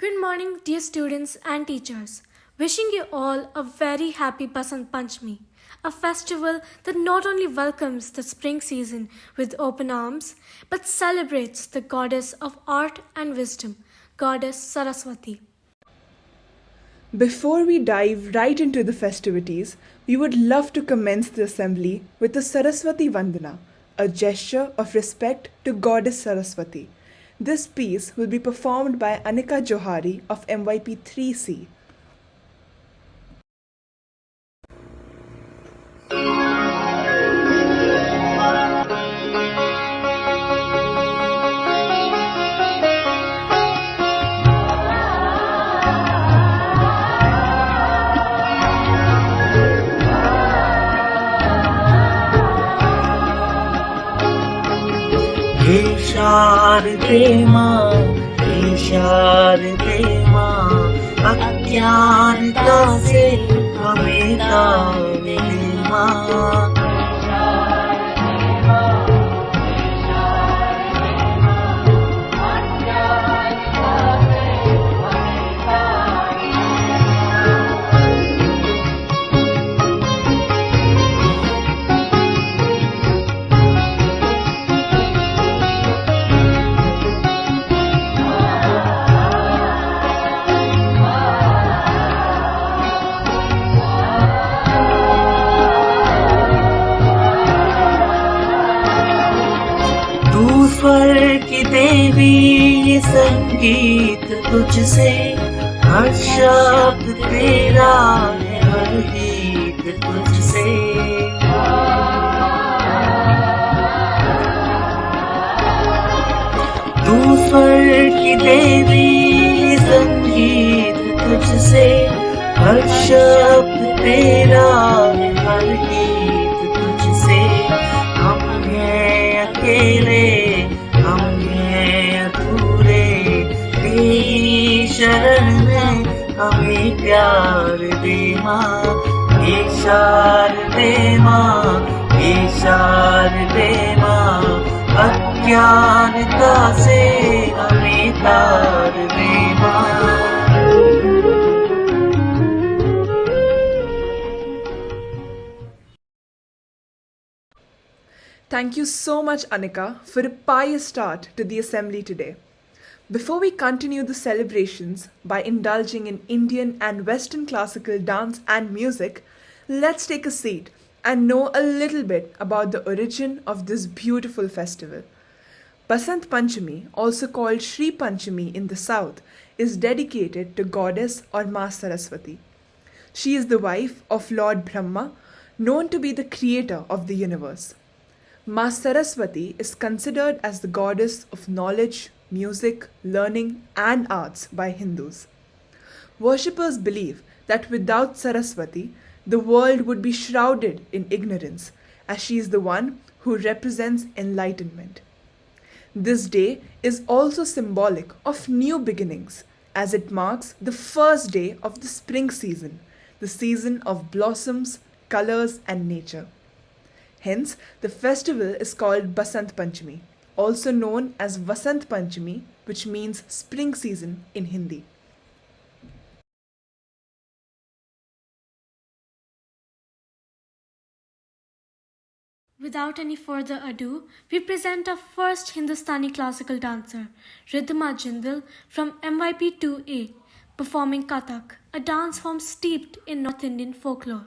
Good morning, dear students and teachers. Wishing you all a very happy Basant Panchami, a festival that not only welcomes the spring season with open arms, but celebrates the goddess of art and wisdom, Goddess Saraswati. Before we dive right into the festivities, we would love to commence the assembly with the Saraswati Vandana, a gesture of respect to Goddess Saraswati. This piece will be performed by Anika Johari of MYP 3C. हे शारदे माँ, हे शारदे माँ, अज्ञानता से हमें तार दे माँ। तू स्वर की देवी, ये संगीत तुझसे, हर शब्द तेरा है, हर गीत तुझसे। तू स्वर की देवी, ये संगीत तुझसे, हर शब्द तेरा है, हर गीत तुझसे। हम हैं अकेले, हम हैं अधूरे, तेरी शरण में हमें प्यार दे माँ। हे शारदे माँ, हे शारदे माँ, अज्ञानता से हमें तार दे माँ। Thank you so much, Anika, for a pious start to the assembly today. Before we continue the celebrations by indulging in Indian and Western classical dance and music, let's take a seat and know a little bit about the origin of this beautiful festival. Basant Panchami, also called Shri Panchami in the south, is dedicated to goddess or Ma Saraswati. She is the wife of Lord Brahma, known to be the creator of the universe. Ma Saraswati is considered as the goddess of knowledge, music, learning, and arts by Hindus. Worshippers believe that without Saraswati, the world would be shrouded in ignorance, as she is the one who represents enlightenment. This day is also symbolic of new beginnings, as it marks the first day of the spring season, the season of blossoms, colors, and nature. Hence, the festival is called Basant Panchami, also known as Vasant Panchami, which means spring season in Hindi. Without any further ado, we present our first Hindustani classical dancer, Ridhima Jindal from MYP 2A, performing Kathak, a dance form steeped in North Indian folklore.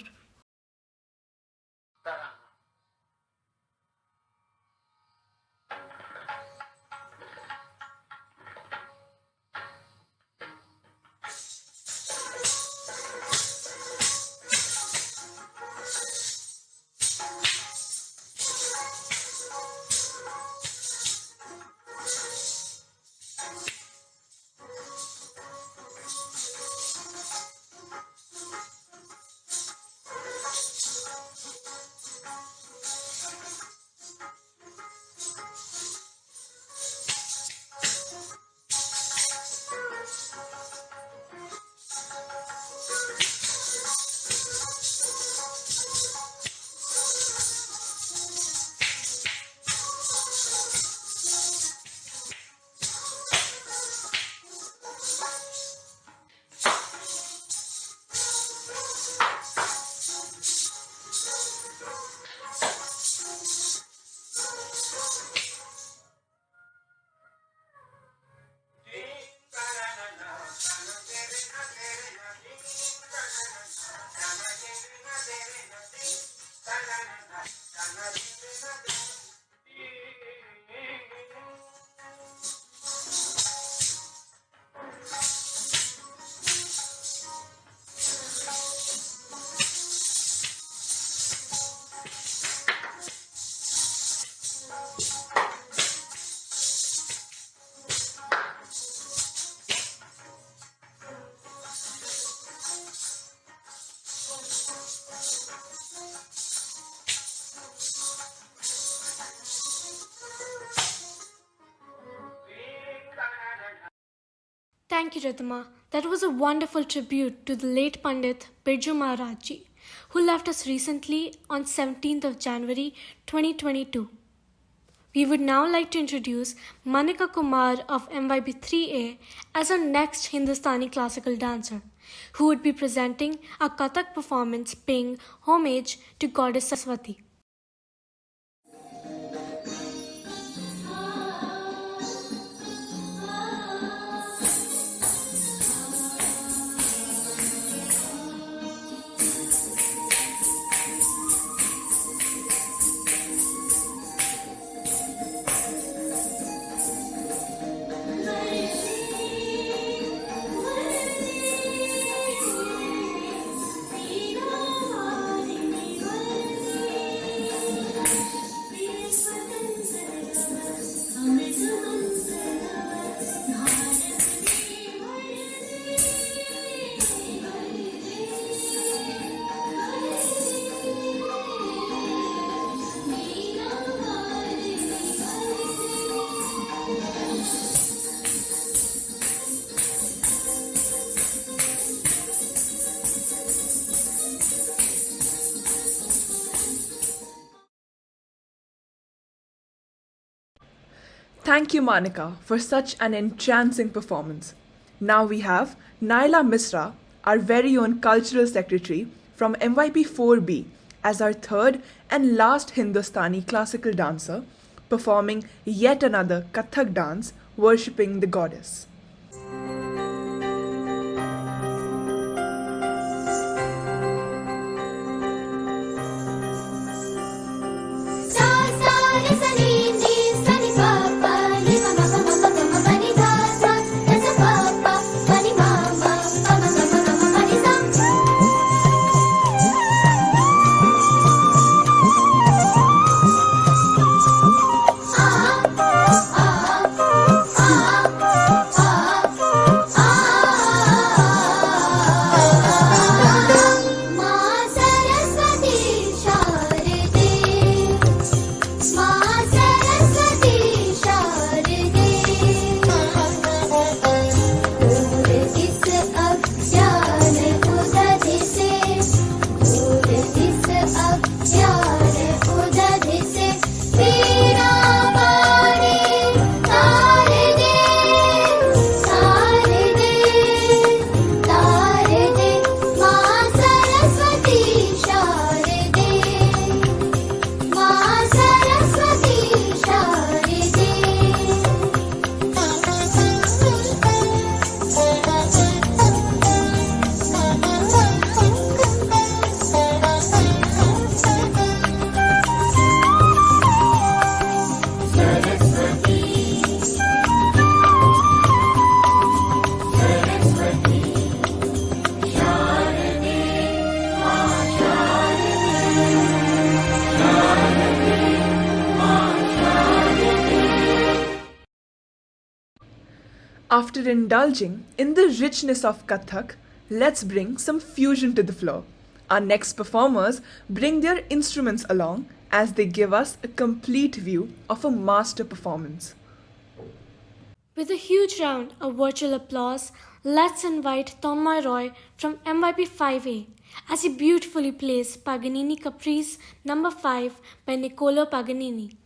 Thank you, Ritma. That was a wonderful tribute to the late Pandit Birju Maharaj ji, who left us recently on 17th of January 2022. We would now like to introduce Manika Kumar of MYB 3A as our next Hindustani classical dancer, who would be presenting a Kathak performance paying homage to Goddess Saraswati. Thank you, Manika, for such an entrancing performance. Now we have Naila Misra, our very own cultural secretary from MYP 4B, as our third and last Hindustani classical dancer, performing yet another Kathak dance worshipping the goddess. After indulging in the richness of Kathak, let's bring some fusion to the floor. Our next performers bring their instruments along as they give us a complete view of a master performance. With a huge round of virtual applause, let's invite Tanmay Roy from MYP 5A as he beautifully plays Paganini Caprice No. 5 by Niccolò Paganini.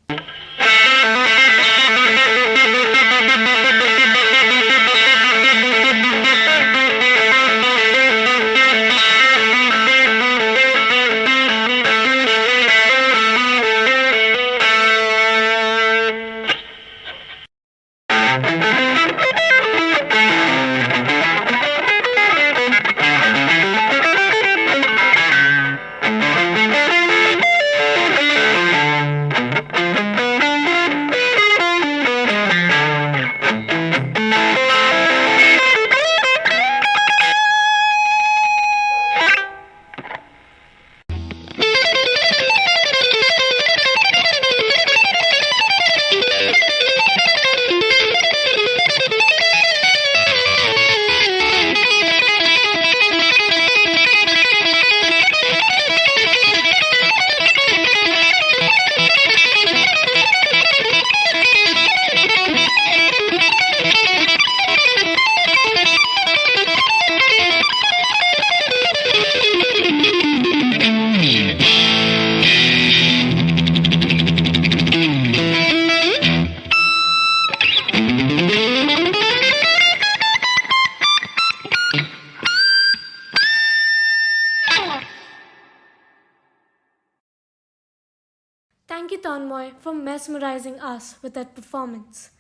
Tanmoy for mesmerizing us with that performance.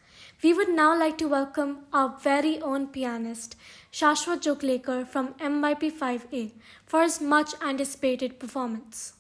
We would now like to welcome our very own pianist, Shashwat Joklekar from MYP 5A, for his much anticipated performance.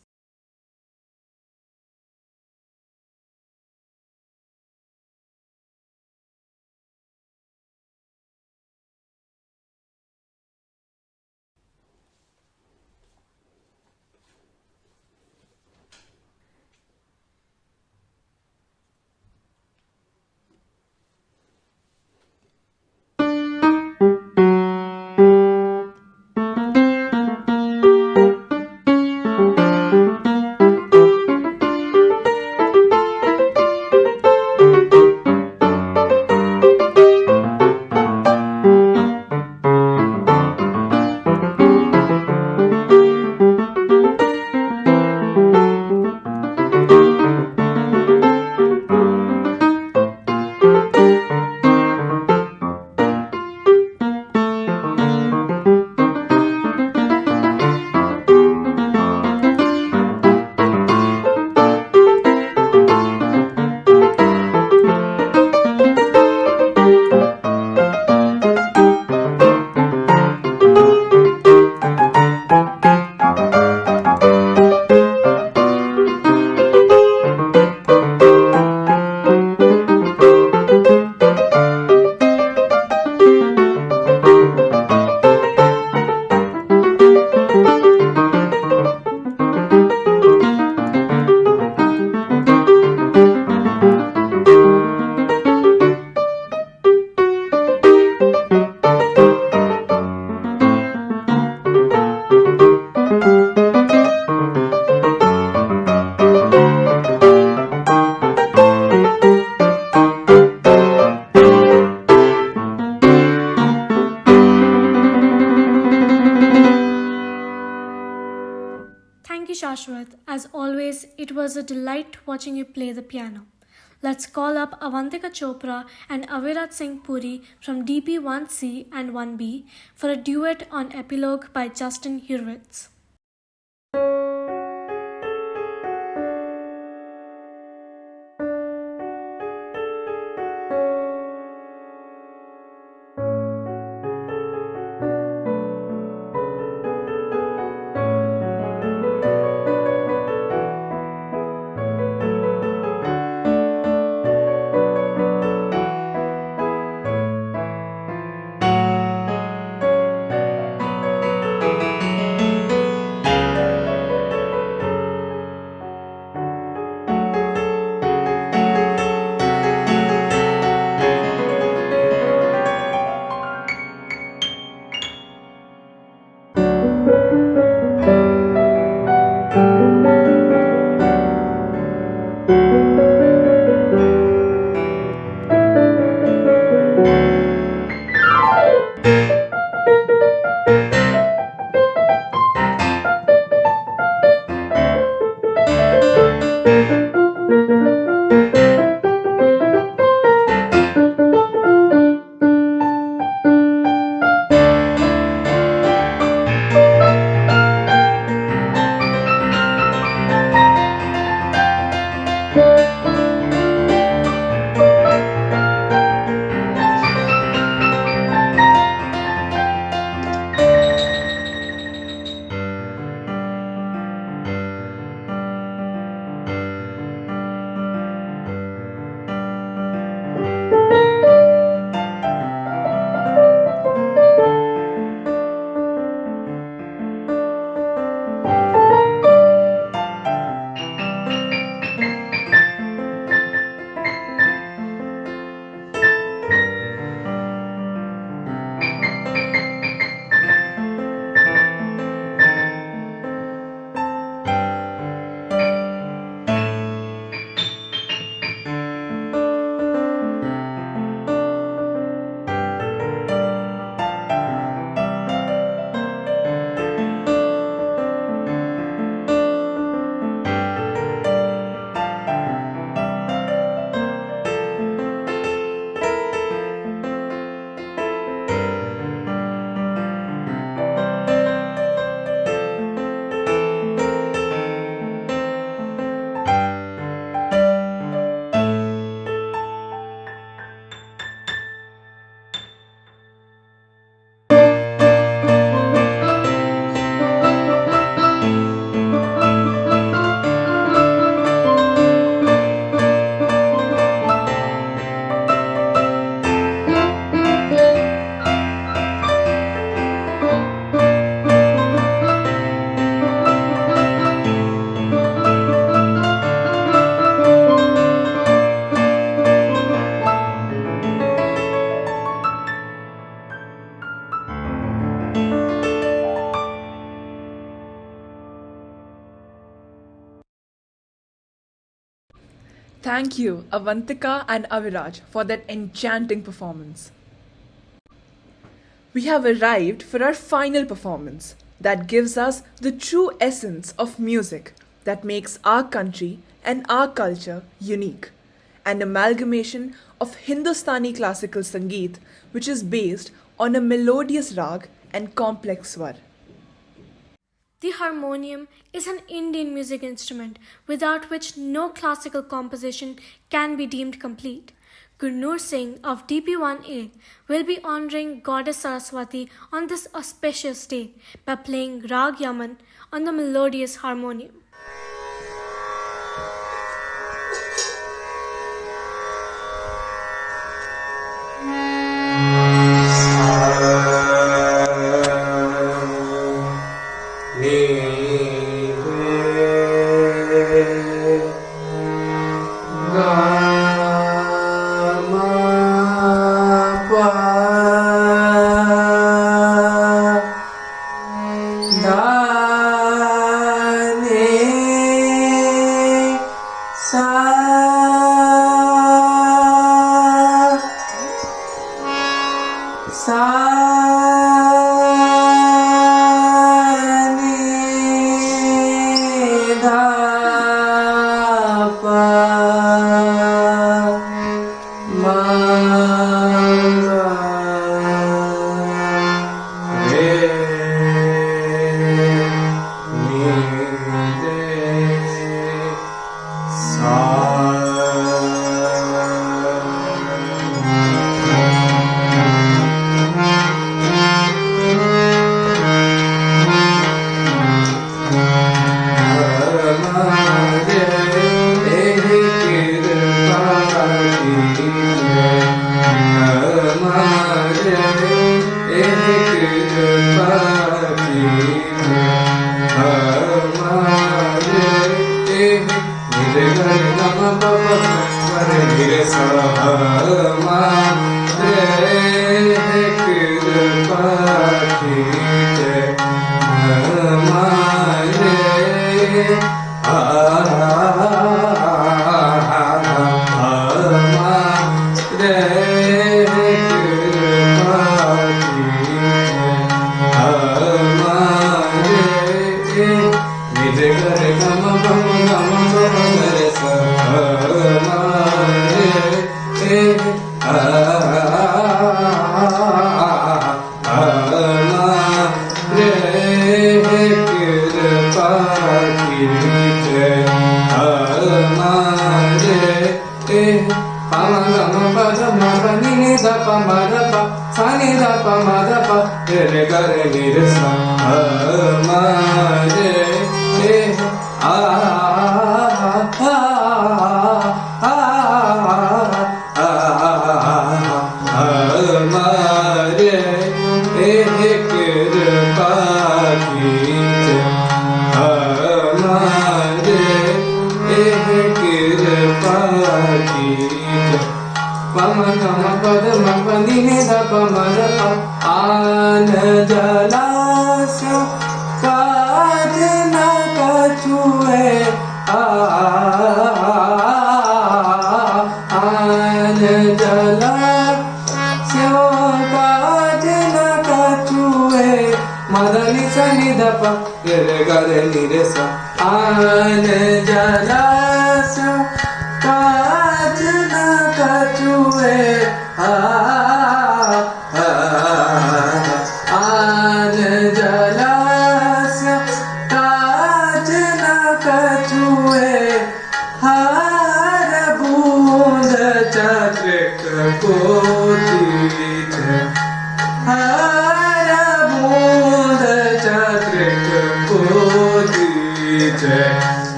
Thank you, Shashwat. As always, it was a delight watching you play the piano. Let's call up Avantika Chopra and Avirat Singh Puri from DP 1C and 1B for a duet on Epilogue by Justin Hurwitz. Thank you, Avantika and Aviraj, for that enchanting performance. We have arrived for our final performance that gives us the true essence of music that makes our country and our culture unique. An amalgamation of Hindustani classical Sangeet which is based on a melodious rag and complex swar. The harmonium is an Indian music instrument without which no classical composition can be deemed complete. Gurnoor Singh of DP1A will be honoring Goddess Saraswati on this auspicious day by playing Rag Yaman on the melodious harmonium.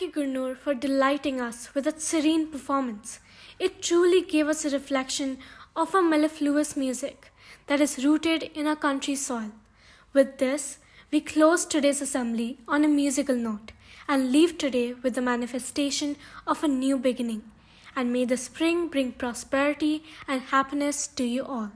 Thank you, Gurnur, for delighting us with that serene performance. It truly gave us a reflection of our mellifluous music that is rooted in our country's soil. With this, we close today's assembly on a musical note and leave today with the manifestation of a new beginning. And may the spring bring prosperity and happiness to you all.